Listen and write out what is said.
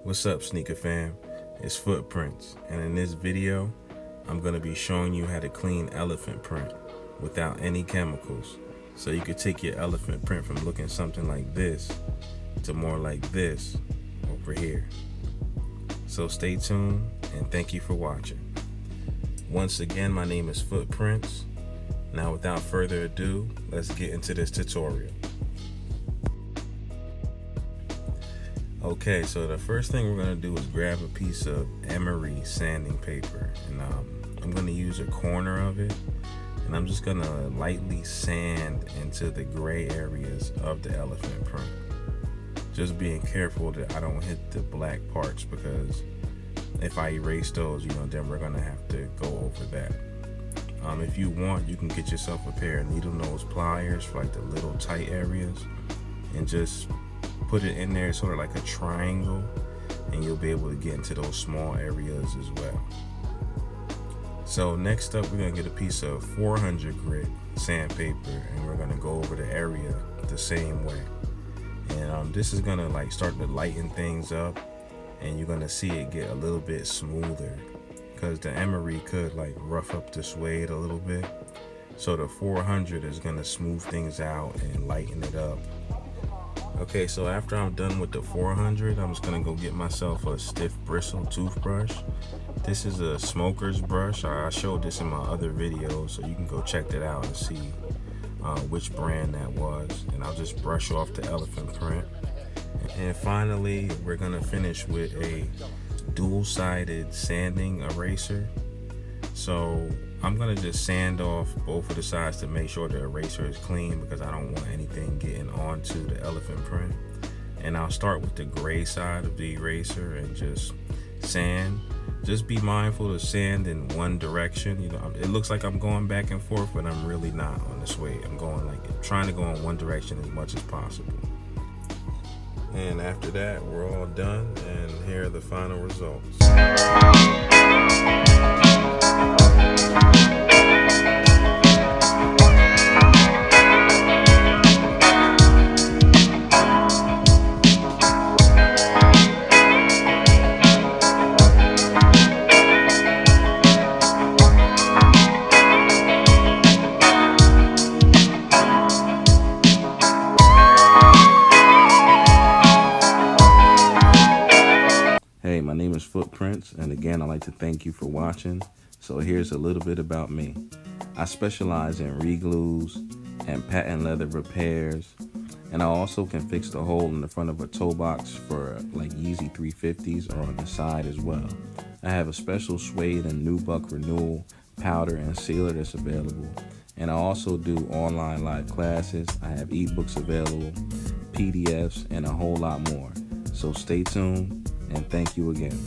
What's up, sneaker fam? It's Footprints, and in this video I'm going to be showing you how to clean elephant print without any chemicals, so you could take your elephant print from looking something like this to more like this over here. So stay tuned and thank you for watching. Once again, my name is Footprints. Now without further ado, let's get into this tutorial. Okay, so the first thing we're going to do is grab a piece of emery sanding paper, and I'm going to use a corner of it, and I'm just going to lightly sand into the gray areas of the elephant print. Just being careful that I don't hit the black parts, because if I erase those, then we're going to have to go over that. If you want, you can get yourself a pair of needle nose pliers for like the little tight areas, and just put it in there sort of like a triangle, and you'll be able to get into those small areas as well. So next up, we're going to get a piece of 400 grit sandpaper, and we're going to go over the area the same way. And this is going to like start to lighten things up, and you're going to see it get a little bit smoother, because the emery could like rough up the suede a little bit. So the 400 is going to smooth things out and lighten it up. Okay, so after I'm done with the 400, I'm just gonna go get myself a stiff bristle toothbrush. This is a smoker's brush. I showed this in my other videos, so you can go check that out and see which brand that was. And I'll just brush off the elephant print. And finally, we're gonna finish with a dual-sided sanding eraser. So I'm gonna just sand off both of the sides to make sure the eraser is clean, because I don't want anything getting onto the elephant print. And I'll start with the gray side of the eraser and just sand. Just be mindful to sand in one direction. It looks like I'm going back and forth, but I'm really not on this way. I'm trying to go in one direction as much as possible. And after that, we're all done, and here are the final results. Hey, my name is Footprints, and again, I'd like to thank you for watching. So here's a little bit about me. I specialize in re-glues and patent leather repairs, and I also can fix the hole in the front of a toe box for like Yeezy 350s or on the side as well. I have a special suede and nubuck renewal powder and sealer that's available, and I also do online live classes. I have ebooks available, PDFs, and a whole lot more. So stay tuned, and thank you again.